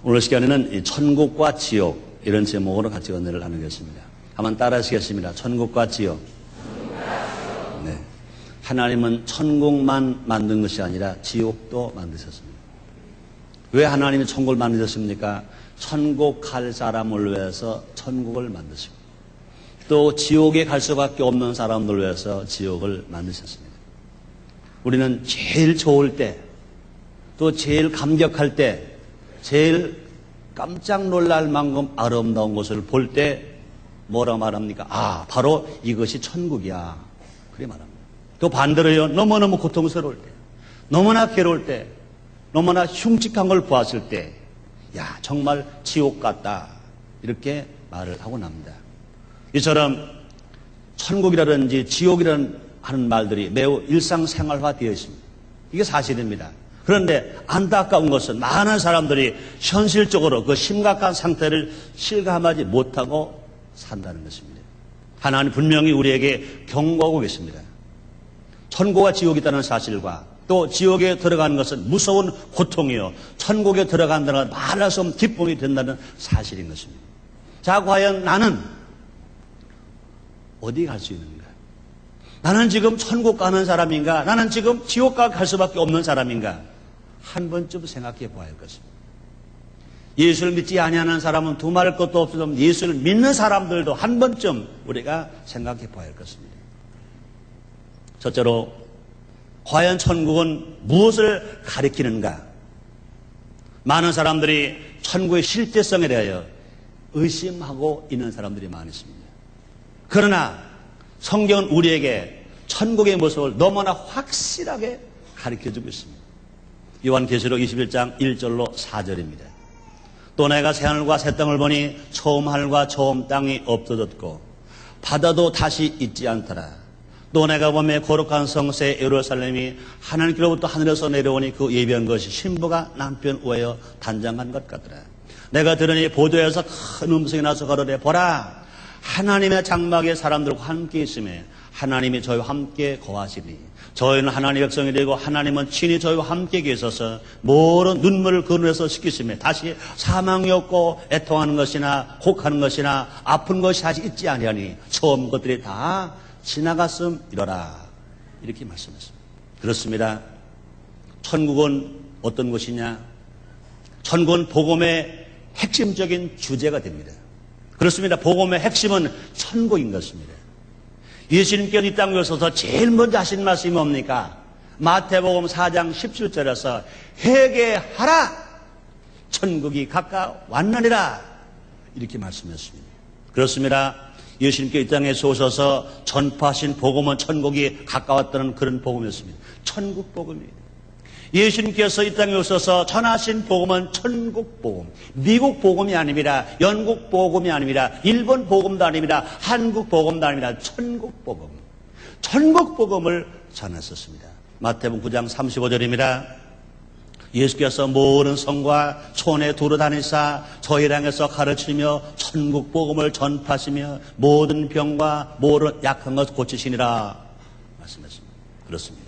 오늘 시간에는 이 천국과 지옥 이런 제목으로 같이 은혜를 나누겠습니다. 한번 따라 하시겠습니다. 천국과 지옥. 네. 하나님은 천국만 만든 것이 아니라 지옥도 만드셨습니다. 왜 하나님이 천국을 만드셨습니까? 천국 갈 사람을 위해서 천국을 만드시고 또 지옥에 갈 수밖에 없는 사람들을 위해서 지옥을 만드셨습니다. 우리는 제일 좋을 때 또 제일 감격할 때 제일 깜짝 놀랄 만큼 아름다운 것을 볼 때 뭐라 말합니까? 아, 바로 이것이 천국이야. 그래 말합니다. 또 반대로요, 너무너무 고통스러울 때, 너무나 괴로울 때, 너무나 흉측한 걸 보았을 때, 야, 정말 지옥 같다. 이렇게 말을 하고 납니다. 이처럼 천국이라든지 지옥이라는 하는 말들이 매우 일상생활화 되어 있습니다. 이게 사실입니다. 그런데 안타까운 것은 많은 사람들이 현실적으로 그 심각한 상태를 실감하지 못하고 산다는 것입니다. 하나님 분명히 우리에게 경고하고 계십니다. 천국과 지옥이 있다는 사실과 또 지옥에 들어가는 것은 무서운 고통이요, 천국에 들어간다는 건 말할 수 없는 기쁨이 된다는 사실인 것입니다. 자, 과연 나는 어디 갈 수 있는가? 나는 지금 천국 가는 사람인가? 나는 지금 지옥 갈 수밖에 없는 사람인가? 한 번쯤 생각해 봐야 할 것입니다. 예수를 믿지 아니하는 사람은 두말할 것도 없어도 예수를 믿는 사람들도 한 번쯤 우리가 생각해 봐야 할 것입니다. 첫째로, 과연 천국은 무엇을 가리키는가? 많은 사람들이 천국의 실제성에 대하여 의심하고 있는 사람들이 많이 있습니다. 그러나 성경은 우리에게 천국의 모습을 너무나 확실하게 가르쳐주고 있습니다. 요한계시록 21장 1절로 4절입니다. 또 내가 새하늘과 새 땅을 보니 처음 하늘과 처음 땅이 없어졌고 바다도 다시 있지 않더라. 또 내가 보매 거룩한 성새 예루살렘이 하나님께로부터 하늘에서 내려오니 그 예비한 것이 신부가 남편 우하여 단장한 것 같더라. 내가 들으니 보도에서 큰 음성이 나서 가로되 보라, 하나님의 장막에 사람들과 함께 있으며 하나님이 저희와 함께 거하시니 저희는 하나님의 백성이 되고 하나님은 친히 저희와 함께 계셔서 모든 눈물을 그 눈에서 씻기시며 다시 사망이 없고 애통하는 것이나 혹하는 것이나 아픈 것이 다시 있지 아니하니 처음 것들이 다 지나갔음이로라. 이렇게 말씀했습니다. 그렇습니다. 천국은 어떤 것이냐? 천국은 복음의 핵심적인 주제가 됩니다. 그렇습니다. 복음의 핵심은 천국인 것입니다. 예수님께서 이 땅에 오셔서 제일 먼저 하신 말씀이 뭡니까? 마태복음 4장 17절에서 회개하라! 천국이 가까웠느니라! 이렇게 말씀했습니다. 그렇습니다. 예수님께서 이 땅에서 오셔서 전파하신 복음은 천국이 가까웠다는 그런 복음이었습니다. 천국 복음이에요. 예수님께서 이 땅에 오셔서 전하신 복음은 천국 복음, 미국 복음이 아닙니다. 영국 복음이 아닙니다. 일본 복음도 아닙니다. 한국 복음도 아닙니다. 천국 복음, 천국 복음을 전했었습니다. 마태복음 9장 35절입니다. 예수께서 모든 성과 촌에 두루 다니사 저희를 향해서 가르치며 천국 복음을 전파하시며 모든 병과 모든 약한 것 고치시니라 말씀했습니다. 그렇습니다.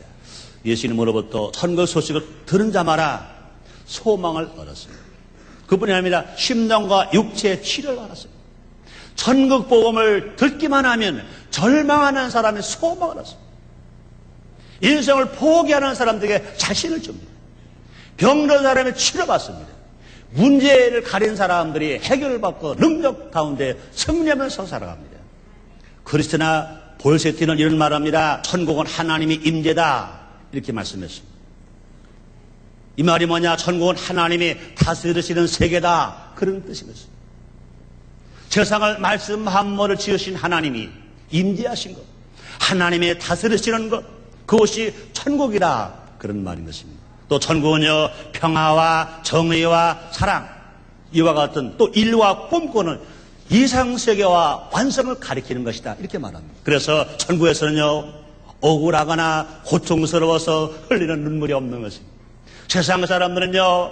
예수님으로부터 천국 소식을 들은 자마다 소망을 얻었습니다. 그뿐이 아니라 심령과 육체의 치료를 받았습니다. 천국 복음을 듣기만 하면 절망하는 사람의 소망을 얻었습니다. 인생을 포기하는 사람들에게 자신을 줍니다. 병든 사람의 치료받습니다. 문제를 가린 사람들이 해결을 받고 능력 가운데 승리하면서 살아갑니다. 크리스티나 볼세티는 이런 말합니다. 천국은 하나님의 임재다. 이렇게 말씀했습니다. 이 말이 뭐냐? 천국은 하나님이 다스리시는 세계다. 그런 뜻이겠습니다. 세상을 말씀 한모를 지으신 하나님이 임재하신 것, 하나님이 다스리시는 것, 그것이 천국이다. 그런 말인 것입니다. 또 천국은요, 평화와 정의와 사랑, 이와 같은 또 인류가 꿈꾸는 이상세계와 완성을 가리키는 것이다. 이렇게 말합니다. 그래서 천국에서는요, 억울하거나 고통스러워서 흘리는 눈물이 없는 것입니다. 세상 사람들은요,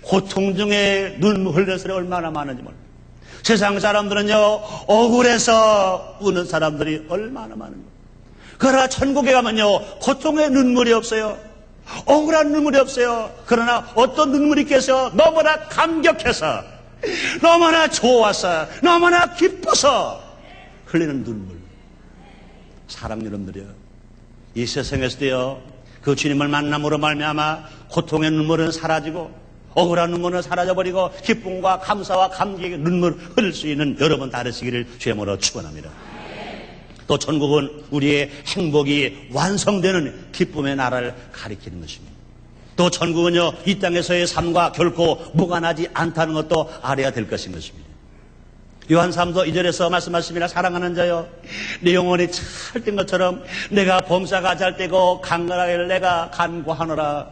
고통 중에 눈물 흘리는 사람이 얼마나 많은지 모릅니다. 세상 사람들은요, 억울해서 우는 사람들이 얼마나 많은지. 그러나 천국에 가면요, 고통의 눈물이 없어요. 억울한 눈물이 없어요. 그러나 어떤 눈물이 있겠어요? 너무나 감격해서, 너무나 좋아서, 너무나 기뻐서 흘리는 눈물. 사랑 여러분들이요, 이 세상에서도요, 그 주님을 만남으로 말미암아 고통의 눈물은 사라지고 억울한 눈물은 사라져버리고 기쁨과 감사와 감격의 눈물 흘릴 수 있는 여러분 다르시기를 주의 이름으로 축원합니다. 또 천국은 우리의 행복이 완성되는 기쁨의 나라를 가리키는 것입니다. 또 천국은요, 이 땅에서의 삶과 결코 무관하지 않다는 것도 알아야 될 것인 것입니다. 요한 3서 2절에서 말씀하십니다. 사랑하는 자여, 내 영혼이 찰된 것처럼 내가 범사가 잘 되고 강건하기를 내가 간구하노라.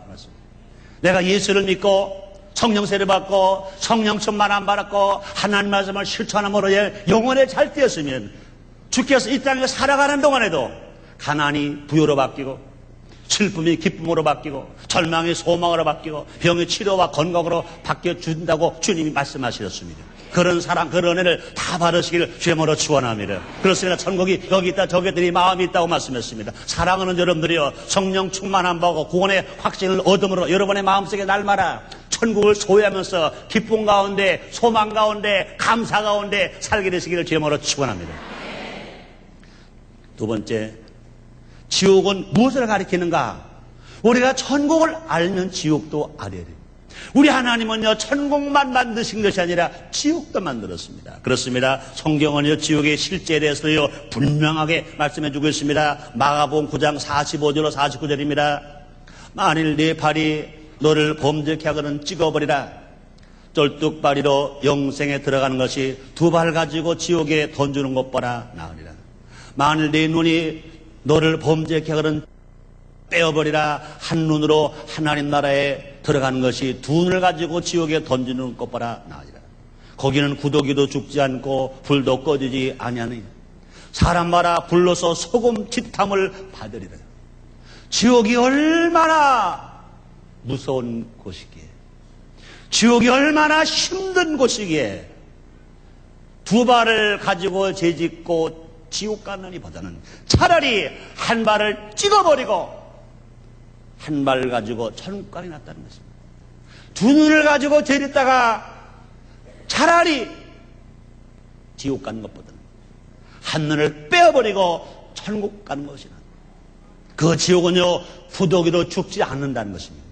내가 예수를 믿고 성령세를 받고 성령 충만 받았고 하나님 말씀을 실천함으로 영혼에 잘 되었으면 주께서 이 땅에 살아가는 동안에도 가난이 부요로 바뀌고 슬픔이 기쁨으로 바뀌고 절망이 소망으로 바뀌고 병의 치료와 건강으로 바뀌어준다고 주님이 말씀하셨습니다. 그런 사랑, 그런 은혜를 다 받으시기를 주의 이름으로 축원합니다. 그렇습니다. 천국이 여기 있다 저기 있더니 마음이 있다고 말씀했습니다. 사랑하는 여러분들이요, 성령 충만함 받고 구원의 확신을 얻음으로 여러분의 마음속에 날마다 천국을 소유하면서 기쁨 가운데, 소망 가운데, 감사 가운데 살게 되시기를 주의 이름으로 축원합니다. 두 번째, 지옥은 무엇을 가리키는가? 우리가 천국을 알면 지옥도 알아야 돼요. 우리 하나님은요, 천국만 만드신 것이 아니라 지옥도 만들었습니다. 그렇습니다. 성경은요, 지옥의 실제에 대해서요 분명하게 말씀해 주고 있습니다. 마가복음 9장 45절로 49절입니다. 만일 네 발이 너를 범죄케 하거든 찍어버리라. 쫄뚝발이로 영생에 들어가는 것이 두 발 가지고 지옥에 던지는 것보다 나으리라. 만일 네 눈이 너를 범죄케 하거든 빼어버리라. 한 눈으로 하나님 나라에 들어가는 것이 두 눈을 가지고 지옥에 던지는 것보다 나으리라. 거기는 구더기도 죽지 않고 불도 꺼지지 아니하니 사람마다 불러서 소금 tit 함을 받으리라. 지옥이 얼마나 무서운 곳이기에, 지옥이 얼마나 힘든 곳이기에 두 발을 가지고 죄짓고 지옥 가느니 보다는 차라리 한 발을 찍어버리고 한 발 가지고 천국 가기 낫다는 것입니다. 두 눈을 가지고 죄짓다가 차라리 지옥 가는 것보다는 한 눈을 빼어버리고 천국 가는 것이 낫다. 그 지옥은요, 구더기도 죽지 않는다는 것입니다.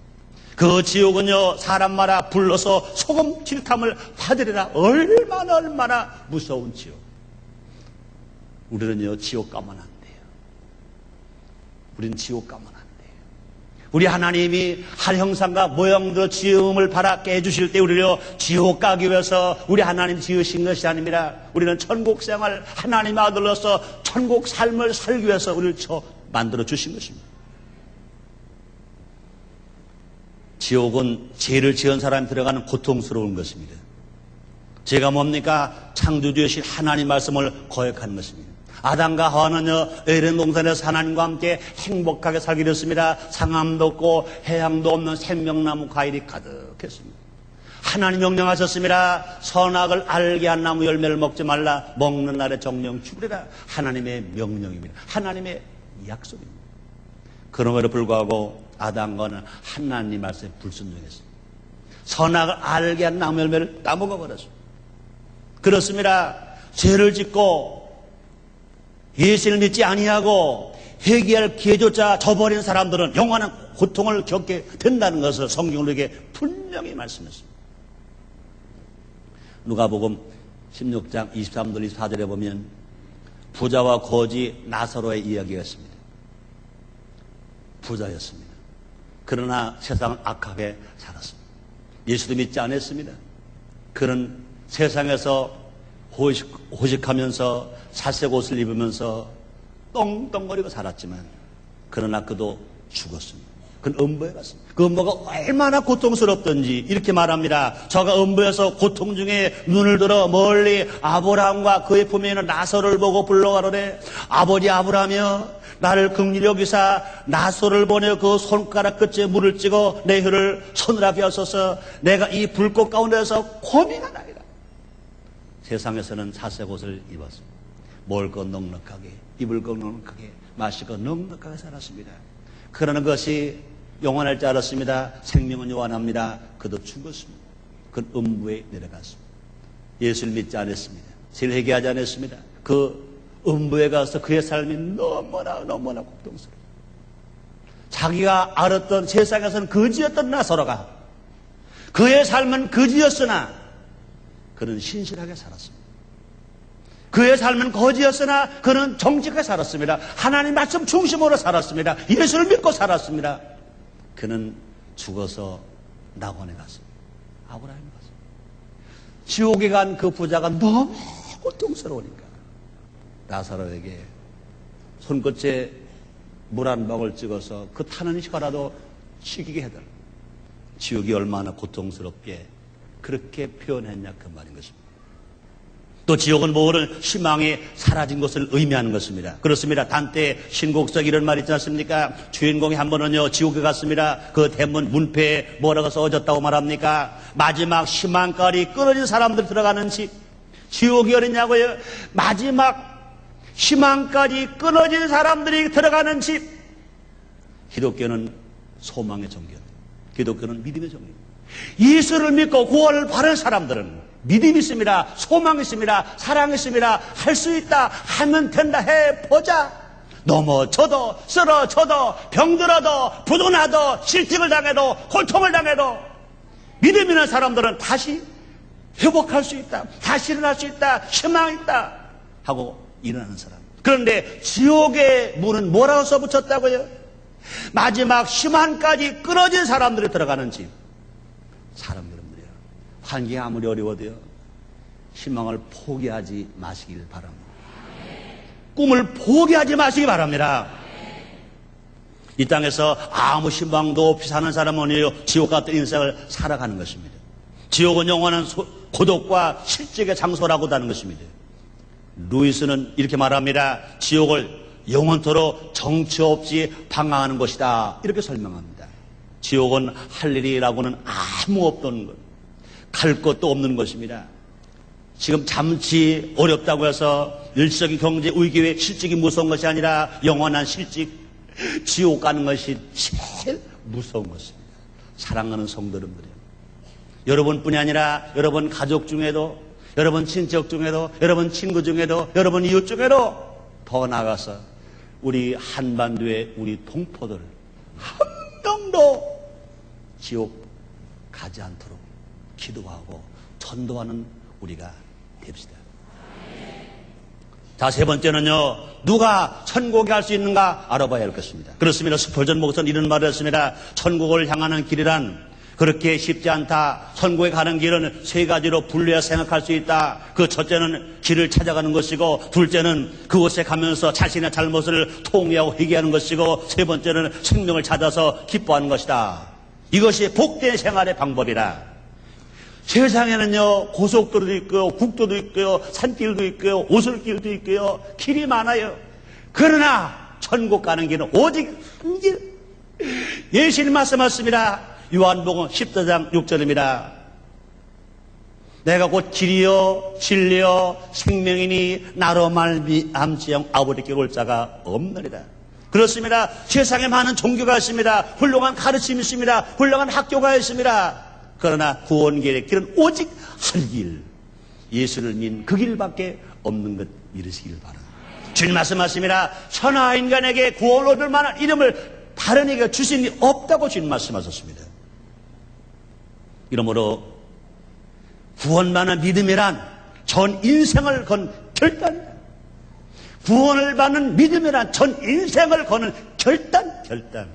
그 지옥은요, 사람마다 불러서 소금 tit 함을 받으리라. 얼마나 무서운 지옥. 우리는요, 지옥 가면 안 돼요. 우리는 지옥 가면 안 돼요. 우리 하나님이 할 형상과 모형대로 지음을 바라게 해주실 때 우리를 지옥 가기 위해서 우리 하나님 지으신 것이 아닙니다. 우리는 천국 생활, 하나님 아들로서 천국 삶을 살기 위해서 우리를 만들어 주신 것입니다. 지옥은 죄를 지은 사람이 들어가는 고통스러운 것입니다. 죄가 뭡니까? 창조주이신 하나님 말씀을 거역하는 것입니다. 아담과 하와는요, 에덴 동산에서 하나님과 함께 행복하게 살게 됐습니다. 상함도 없고 해양도 없는 생명나무 과일이 가득했습니다. 하나님 명령하셨습니다. 선악을 알게 한 나무 열매를 먹지 말라. 먹는 날에 정령 죽으리라. 하나님의 명령입니다. 하나님의 약속입니다. 그럼에도 불구하고 아담과는 하나님 말씀에 불순종했습니다. 선악을 알게 한 나무 열매를 따먹어 버렸습니다. 그렇습니다. 죄를 짓고 예수를 믿지 아니하고 회개할 기회조차 저버린 사람들은 영원한 고통을 겪게 된다는 것을 성경은 우리에게 분명히 말씀했습니다. 누가복음 16장 23절 24절에 보면 부자와 거지 나사로의 이야기가 있습니다. 부자였습니다. 그러나 세상은 악하게 살았습니다. 예수도 믿지 않았습니다. 그는 세상에서 호식하면서 살색 옷을 입으면서 떵떵거리고 살았지만 그러나 그도 죽었습니다. 그는 음부에 갔습니다. 그 음부가 얼마나 고통스럽던지 이렇게 말합니다. 저가 음부에서 고통 중에 눈을 들어 멀리 아브라함과 그의 품에 있는 나서를 보고 불러가로되 아버지 아브라함이여 나를 긍휼히 여기사 나소를 보내 그 손가락 끝에 물을 찍어 내 혀를 서늘하게 하소서. 내가 이 불꽃 가운데서 고민하나이다. 세상에서는 살색 옷을 입었습니다. 먹을 것 넉넉하게, 입을 것 넉넉하게, 마실 것 넉넉하게 살았습니다. 그러는 것이 영원할 줄 알았습니다. 생명은 요한합니다. 그도 죽었습니다. 그 음부에 내려갔습니다. 예수를 믿지 않았습니다. 회개하지 않았습니다. 그 음부에 가서 그의 삶이 너무나 고통스러워요. 자기가 알았던 세상에서는 거지였던 나사로가 그의 삶은 거지였으나 그는 신실하게 살았습니다. 그의 삶은 거지였으나 그는 정직하게 살았습니다. 하나님 말씀 중심으로 살았습니다. 예수를 믿고 살았습니다. 그는 죽어서 낙원에 갔습니다. 아브라함에 갔습니다. 지옥에 간 그 부자가 너무 고통스러우니까 나사로에게 손끝에 물 한 방울 찍어서 그 타는 시간이라도 쉬게 해달라. 지옥이 얼마나 고통스럽게 그렇게 표현했냐 그 말인 것입니다. 또 지옥은 모든 희망이 사라진 것을 의미하는 것입니다. 그렇습니다. 단테 신곡석 이런 말 있지 않습니까? 주인공이 한 번은요 지옥에 갔습니다. 그 대문 문패에 뭐라고 써졌다고 말합니까? 마지막 희망까지 끊어진 사람들 들어가는 집. 지옥이 어딨냐고요? 마지막 희망까지 끊어진 사람들이 들어가는 집. 기독교는 소망의 종교입니다. 기독교는 믿음의 종교입니다. 예수를 믿고 구원을 받은 사람들은 믿음이 있습니다. 소망이 있습니다. 사랑이 있습니다. 할 수 있다. 하면 된다. 해보자. 넘어져도 쓰러져도 병들어도 부도나도 실직을 당해도 고통을 당해도 믿음 있는 사람들은 다시 회복할 수 있다. 다시 일어날 수 있다. 희망이 있다. 하고 일어나는 사람. 그런데 지옥의 문은 뭐라고 써붙였다고요? 마지막 희망까지 끊어진 사람들이 들어가는 집. 사람들은요 환경이 아무리 어려워도요 희망을 포기하지 마시길 바랍니다. 꿈을 포기하지 마시기 바랍니다. 이 땅에서 아무 희망도 없이 사는 사람은요 지옥 같은 인생을 살아가는 것입니다. 지옥은 영원한 고독과 실직의 장소라고도 하는 것입니다. 루이스는 이렇게 말합니다. 지옥을 영원토록 정처 없이 방황하는 것이다. 이렇게 설명합니다. 지옥은 할 일이라고는 아무 없던 것, 갈 것도 없는 것입니다. 지금 잠시 어렵다고 해서 일시적인 경제 위기에 실직이 무서운 것이 아니라 영원한 실직, 지옥 가는 것이 제일 무서운 것입니다. 사랑하는 성도 여러분들이요. 여러분뿐이 아니라 여러분 가족 중에도, 여러분 친척 중에도, 여러분 친구 중에도, 여러분 이웃 중에도 더 나아가서 우리 한반도의 우리 동포들 한 명도 지옥 가지 않도록 기도하고 전도하는 우리가 됩시다. 자, 세 번째는요, 누가 천국에 갈 수 있는가 알아봐야 할 것입니다. 그렇습니다. 스펄전 목사는 이런 말을 했습니다. 천국을 향하는 길이란 그렇게 쉽지 않다. 천국에 가는 길은 세 가지로 분류해 생각할 수 있다. 그 첫째는 길을 찾아가는 것이고, 둘째는 그곳에 가면서 자신의 잘못을 통회하고 회개하는 것이고, 세 번째는 생명을 찾아서 기뻐하는 것이다. 이것이 복된 생활의 방법이라. 세상에는요 고속도로도 있고요, 국도도 있고요, 산길도 있고요, 오솔길도 있고요, 길이 많아요. 그러나 천국 가는 길은 오직 한 길. 예수님 말씀하셨습니다. 요한복음 14장 6절입니다. 내가 곧 길이요 진리요 생명이니 나로 말미암지영 아버지께 올 자가 없느니라. 그렇습니다. 세상에 많은 종교가 있습니다. 훌륭한 가르침이 있습니다. 훌륭한 학교가 있습니다. 그러나 구원길의 길은 오직 한 길, 예수를 믿는 그 길밖에 없는 것 믿으시길 바랍니다. 주님 말씀하십니다. 천하 인간에게 구원을 얻을 만한 이름을 다른 이가 주신 이 없다고 주님 말씀하셨습니다. 이러므로 구원받는 믿음이란 전 인생을 건 결단이다. 구원을 받는 믿음이란 전 인생을 거는 결단.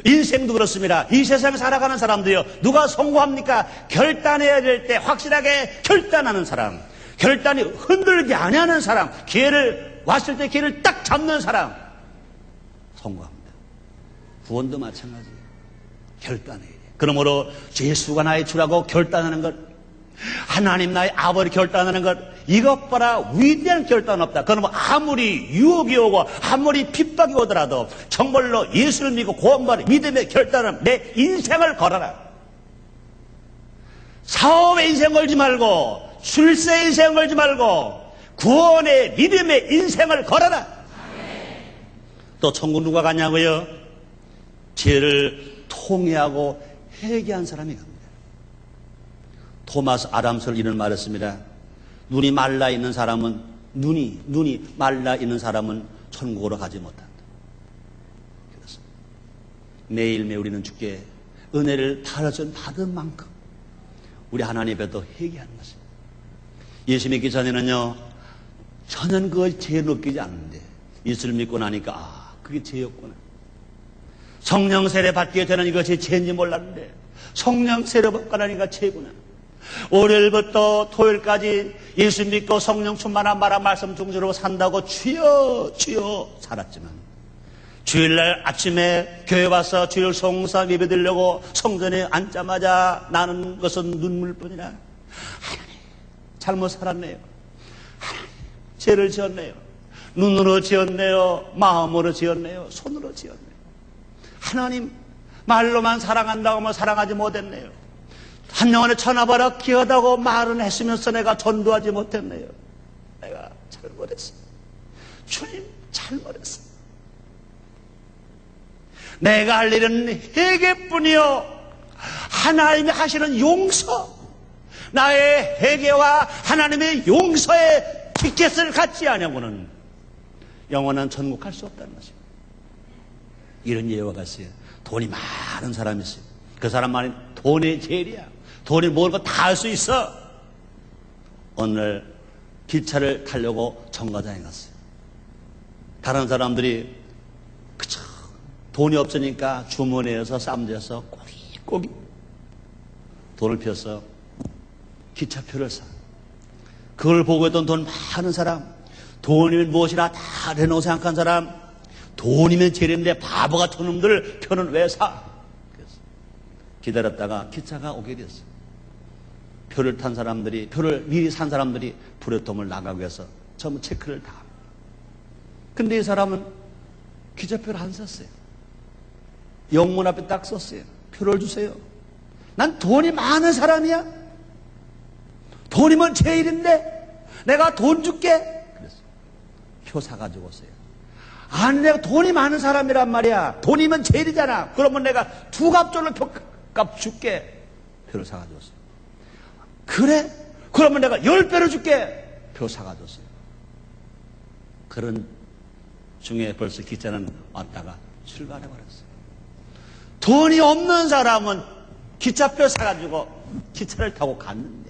인생도 그렇습니다. 이 세상에 살아가는 사람도요, 누가 성공합니까? 결단해야 될 때 확실하게 결단하는 사람, 결단이 흔들리지 않는 사람, 기회를 왔을 때 기회를 딱 잡는 사람 성공합니다. 구원도 마찬가지예요. 결단해야 돼요. 그러므로 예수가 나의 주라고 결단하는 것, 하나님 나의 아버지 결단하는 것, 이것보다 위대한 결단 없다. 그러면 아무리 유혹이 오고 아무리 핍박이 오더라도 정말로 예수를 믿고 구원받은 믿음의 결단은 내 인생을 걸어라. 사업의 인생 걸지 말고, 출세의 인생 걸지 말고, 구원의 믿음의 인생을 걸어라. 또 천국 누가 가냐고요? 죄를 통회하고 회개한 사람이 갑니다. 토마스 아담스는 이런 말을 했습니다. 눈이 말라 있는 사람은 눈이 말라 있는 사람은 천국으로 가지 못한다. 그렇습니다. 매일매일 우리는 주께 은혜를 받은 만큼 우리 하나님 앞에 회개하는 것입니다. 예수 믿기 전에는요 전혀 그걸 죄 느끼지 않는데 예수를 믿고 나니까 그게 죄였구나. 성령 세례 받게 되는 이것이 죄인지 몰랐는데 성령 세례 받고 나니까 죄구나. 월요일부터 토요일까지 예수 믿고 성령 충만한 말씀 중심으로 산다고 주여 살았지만 주일날 아침에 교회 와서 주일 송사 예배 드리려고 성전에 앉자마자 나는 것은 눈물뿐이라. 하나님 잘못 살았네요. 하나님 죄를 지었네요. 눈으로 지었네요. 마음으로 지었네요. 손으로 지었네요. 하나님 말로만 사랑한다고 하면 사랑하지 못했네요. 한 영혼을 천하보다 귀하다고 말은 했으면서 내가 전도하지 못했네요. 내가 잘못했어. 주님 잘못했어. 내가 할 일은 회개뿐이요 하나님이 하시는 용서, 나의 회개와 하나님의 용서의 티켓을 갖지 않으면은 영원한 천국 갈 수 없다는 것입니다. 이런 예화가 있어요. 돈이 많은 사람이 있어요. 그 사람만이 돈의 제일이야. 돈이 모든 거 다 할 수 있어. 어느 날 기차를 타려고 정거장에 갔어요. 다른 사람들이 그저 돈이 없으니까 주머니에서 쌈재서 꼬깃꼬깃 돈을 펴서 기차표를 사. 그걸 보고 있던 돈 많은 사람, 돈이면 무엇이라 다 내놓고 생각한 사람, 돈이면 제일인데 바보 같은 놈들 표는 왜 사? 그래서 기다렸다가 기차가 오게 됐어요. 표를 탄 사람들이, 표를 미리 산 사람들이 플랫폼을 나가기 위해서 전부 체크를 다 합니다. 근데 이 사람은 기차표를 안 샀어요. 영문 앞에 딱 썼어요. 표를 주세요. 난 돈이 많은 사람이야. 돈이면 제일인데 내가 돈 줄게. 그래서 표 사가지고 오세요. 아니 내가 돈이 많은 사람이란 말이야. 돈이면 제일이잖아. 그러면 내가 두 갑절로 표값 줄게. 표를 사가지고 오세요. 그래? 그러면 내가 10배로 줄게. 표 사가지고 오세요. 그런 중에 벌써 기차는 왔다가 출발해버렸어요. 돈이 없는 사람은 기차표 사가지고 기차를 타고 갔는데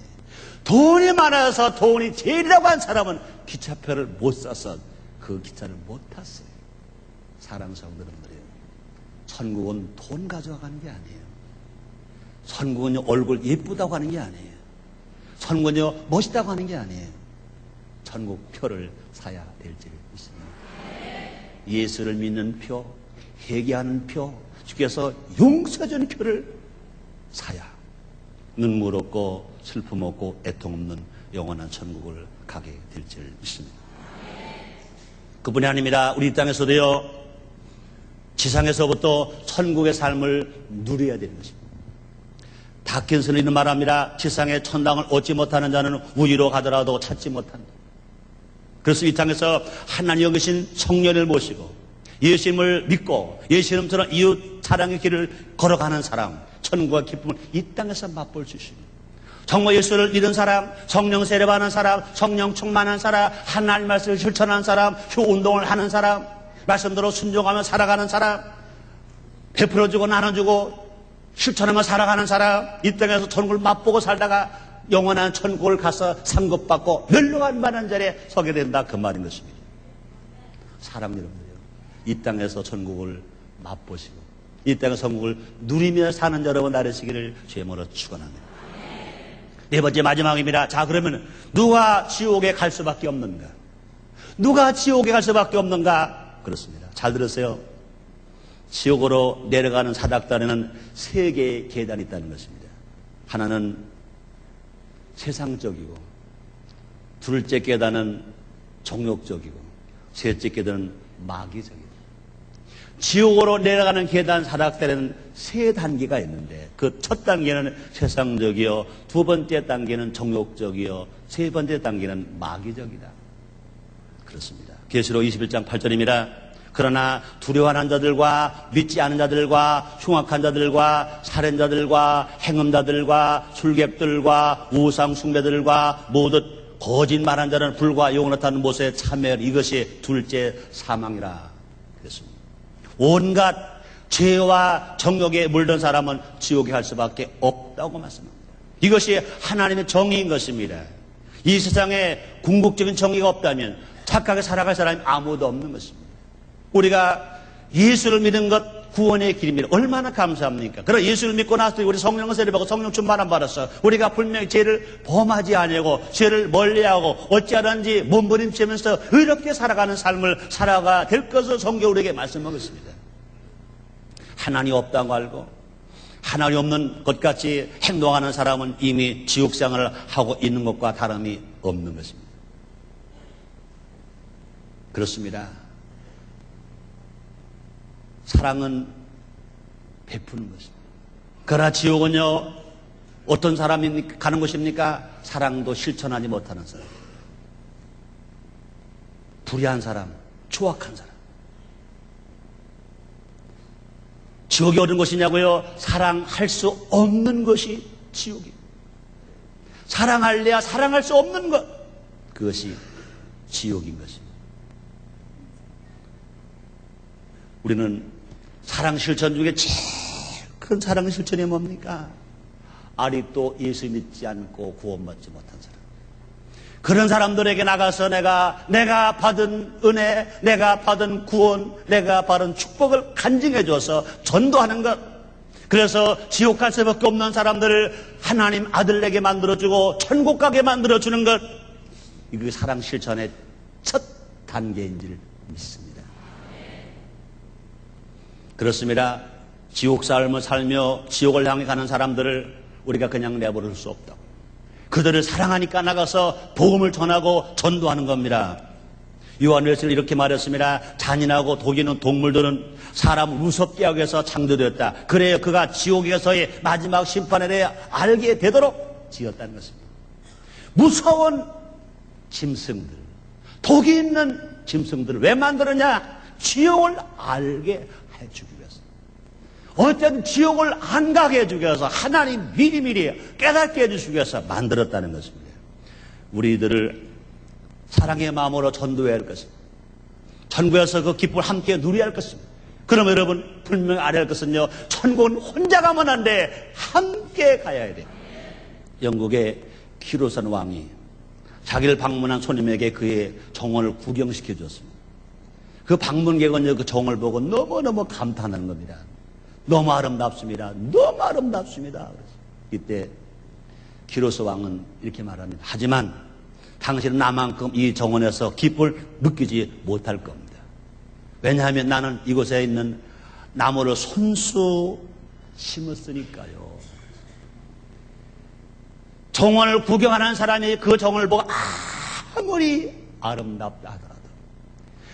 돈이 많아서 돈이 제일이라고 한 사람은 기차표를 못 사서 그 기차를 못 탔어요. 사랑하는 성도님들이요, 천국은 돈 가져가는 게 아니에요. 천국은 얼굴 예쁘다고 하는 게 아니에요. 천국은 멋있다고 하는 게 아니에요. 천국 표를 사야 될 줄 믿습니다. 예수를 믿는 표, 회개하는 표, 주께서 용서해주는 표를 사야 눈물 없고 슬픔 없고 애통 없는 영원한 천국을 가게 될 줄 믿습니다. 그분이 아닙니다. 우리 이 땅에서도요, 지상에서부터 천국의 삶을 누려야 되는 것입니다. 다킨스는 이런 말합니다. 지상의 천당을 얻지 못하는 자는 우위로 가더라도 찾지 못한다. 그래서 이 땅에서 하나님 여기신 성령을 모시고 예수님을 믿고 예수님처럼 이웃 사랑의 길을 걸어가는 사람, 천국의 기쁨을 이 땅에서 맛볼 수 있습니다. 정말 예수를 믿은 사람, 성령 세례받는 사람, 성령 충만한 사람, 하나님 말씀을 실천하는 사람, 운동을 하는 사람, 말씀대로 순종하며 살아가는 사람, 베풀어주고 나눠주고 실천하며 살아가는 사람, 이 땅에서 천국을 맛보고 살다가 영원한 천국을 가서 상급받고 멸망할 만한 자리에 서게 된다, 그 말인 것입니다. 사랑 여러분들요, 이 땅에서 천국을 맛보시고 이 땅의 천국을 누리며 사는 여러분 나르시기를 주님으로 축원합니다. 네 번째 마지막입니다. 자, 그러면 누가 지옥에 갈 수밖에 없는가? 누가 지옥에 갈 수밖에 없는가? 그렇습니다. 잘 들으세요. 지옥으로 내려가는 사닥단에는 3개의 계단이 있다는 것입니다. 하나는 세상적이고, 둘째 계단은 정욕적이고, 셋째 계단은 마귀적이다. 지옥으로 내려가는 계단 사닥단에는 3단계가 있는데 그 첫 단계는 세상적이요, 두 번째 단계는 정욕적이요, 세 번째 단계는 마귀적이다. 그렇습니다. 계시록 21장 8절입니다. 그러나 두려워하는 자들과 믿지 않은 자들과 흉악한 자들과 살인자들과 행음자들과 술객들과 우상 숭배들과 모두 거짓말한 자는 불과 영원한 못에 참여, 이것이 둘째 사망이라 그랬습니다. 온갖 죄와 정욕에 물든 사람은 지옥에 갈 수밖에 없다고 말씀합니다. 이것이 하나님의 정의인 것입니다. 이 세상에 궁극적인 정의가 없다면 착하게 살아갈 사람이 아무도 없는 것입니다. 우리가 예수를 믿는 것 구원의 길입니다. 얼마나 감사합니까? 그러나 예수를 믿고 나서 우리 성령을 세례받고 성령 충만함 받았어. 우리가 분명히 죄를 범하지 아니하고 죄를 멀리하고 어찌하든지 몸부림치면서 이렇게 살아가는 삶을 살아가 될 것을 성경 우리에게 말씀하고 있습니다. 하나님 없다고 알고 하나님 없는 것 같이 행동하는 사람은 이미 지옥상을 하고 있는 것과 다름이 없는 것입니다. 그렇습니다. 사랑은 베푸는 것입니다. 그러나 지옥은요, 어떤 사람이 가는 곳입니까? 사랑도 실천하지 못하는 사람, 불의한 사람, 추악한 사람. 지옥이 어떤 곳이냐고요? 사랑할 수 없는 것이 지옥입니다. 사랑할래야 사랑할 수 없는 것, 그것이 지옥인 것입니다. 우리는 사랑 실천 중에 제일 큰 사랑 실천이 뭡니까? 아직도 예수 믿지 않고 구원받지 못한 사람. 그런 사람들에게 나가서 내가 받은 은혜, 내가 받은 구원, 내가 받은 축복을 간증해 줘서 전도하는 것. 그래서 지옥 갈 수밖에 없는 사람들을 하나님 아들에게 만들어주고 천국 가게 만들어주는 것. 이게 사랑 실천의 첫 단계인 줄 믿습니다. 그렇습니다. 지옥 삶을 살며 지옥을 향해 가는 사람들을 우리가 그냥 내버릴 수 없다고. 그들을 사랑하니까 나가서 복음을 전하고 전도하는 겁니다. 요한일서는 이렇게 말했습니다. 잔인하고 독이 있는 동물들은 사람을 무섭게 하기 위해서 창조되었다. 그래야 그가 지옥에서의 마지막 심판에 대해 알게 되도록 지었다는 것입니다. 무서운 짐승들, 독이 있는 짐승들을 왜 만들었냐? 지옥을 알게 해주기 위해서. 어쨌든 지옥을 안 가게 해주기 위해서 하나님 미리미리 깨닫게 해주시기 위해서 만들었다는 것입니다. 우리들을 사랑의 마음으로 전도해야 할 것입니다. 천국에서 그 기쁨을 함께 누려야 할 것입니다. 그럼 여러분 분명히 알아야 할 것은요, 천국은 혼자 가면 안 돼. 함께 가야 돼. 영국의 키로선 왕이 자기를 방문한 손님에게 그의 정원을 구경시켜 줬습니다. 그 방문객은 그 정을 보고 너무너무 감탄하는 겁니다. 너무 아름답습니다. 너무 아름답습니다. 이때 키로스 왕은 이렇게 말합니다. 하지만 당신은 나만큼 이 정원에서 기쁨을 느끼지 못할 겁니다. 왜냐하면 나는 이곳에 있는 나무를 손수 심었으니까요. 정원을 구경하는 사람이 그 정원을 보고 아무리 아름답다 하더라도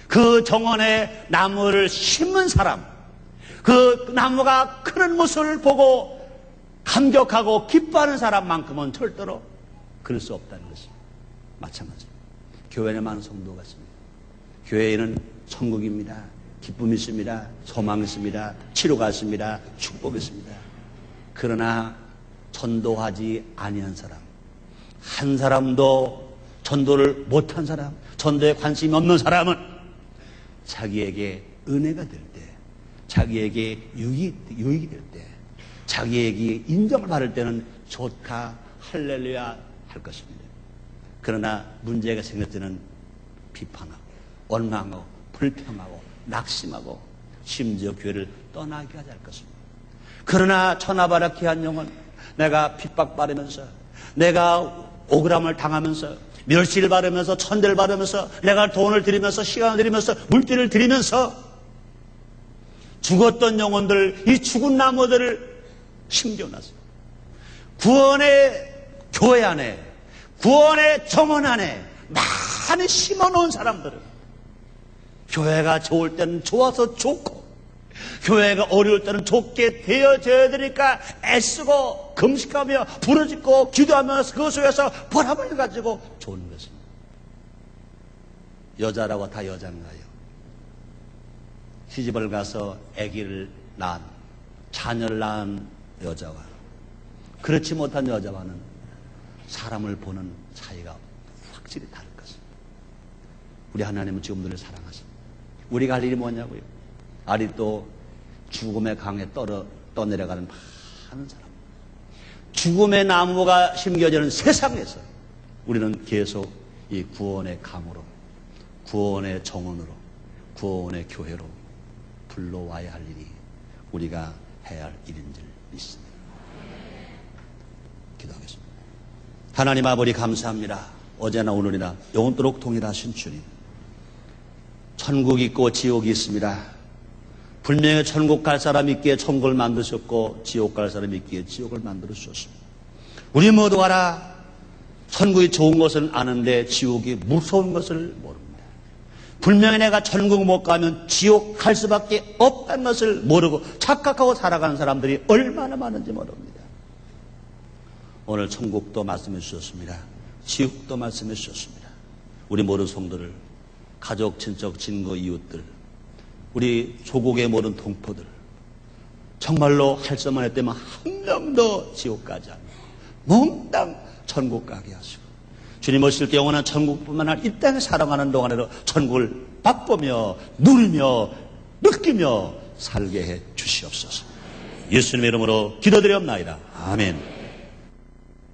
그 정원에 나무를 심은 사람, 그 나무가 크는 모습을 보고 감격하고 기뻐하는 사람만큼은 절대로 그럴 수 없다는 것입니다. 마찬가지입니다. 교회에 많은 성도가 있습니다. 교회에는 천국입니다. 기쁨이 있습니다. 소망이 있습니다. 치료가 있습니다. 축복이 있습니다. 그러나 전도하지 아니한 사람, 한 사람도 전도를 못한 사람, 전도에 관심이 없는 사람은 자기에게 은혜가 될 때, 자기에게 유익이 될 때, 자기에게 인정을 받을 때는 좋다, 할렐루야 할 것입니다. 그러나 문제가 생길 때는 비판하고 원망하고 불평하고 낙심하고 심지어 교회를 떠나게 할 것입니다. 그러나 천하바라키한 영혼, 내가 핍박받으면서, 내가 억울함을 당하면서, 멸시를 받으면서, 천대를 받으면서, 내가 돈을 들이면서, 시간을 들이면서, 물질을 들이면서 죽었던 영혼들, 이 죽은 나무들을 심겨놨어요. 구원의 교회 안에, 구원의 정원 안에 많이 심어놓은 사람들은 교회가 좋을 때는 좋아서 좋고, 교회가 어려울 때는 좋게 되어져야 되니까 애쓰고 금식하며 부르짖고 기도하면서 그 속에서 보람을 가지고 좋은 것입니다. 여자라고 다 여자인가요? 시집을 가서 아기를 낳은, 자녀를 낳은 여자와 그렇지 못한 여자와는 사람을 보는 차이가 확실히 다를 것입니다. 우리 하나님은 지금들을 사랑하십니다. 우리가 할 일이 뭐냐고요? 아직도 죽음의 강에 떠내려가는 많은 사람, 죽음의 나무가 심겨지는 세상에서 우리는 계속 이 구원의 강으로, 구원의 정원으로, 구원의 교회로 불러와야 할 일이 우리가 해야 할 일인 줄 믿습니다. 기도하겠습니다. 하나님 아버지 감사합니다. 어제나 오늘이나 영원토록 동일하신 주님, 천국이 있고 지옥이 있습니다. 분명히 천국 갈 사람 있기에 천국을 만드셨고 지옥 갈 사람 있기에 지옥을 만들어 주셨습니다. 우리 모두 알아, 천국이 좋은 것은 아는데 지옥이 무서운 것을 모릅니다. 분명히 내가 천국 못 가면 지옥 갈 수밖에 없다는 것을 모르고 착각하고 살아가는 사람들이 얼마나 많은지 모릅니다. 오늘 천국도 말씀해 주셨습니다. 지옥도 말씀해 주셨습니다. 우리 모든 성도들, 가족, 친척, 친구, 이웃들, 우리 조국의 모든 동포들, 정말로 할 수만 했다면 한 명도 지옥 가지 않고 몽땅 천국 가게 하시고, 주님 오실 때 영원한 천국뿐만 아니라 이 땅에 살아가는 동안에도 천국을 맛보며 누리며 느끼며 살게 해 주시옵소서. 예수님의 이름으로 기도드리옵나이다. 아멘.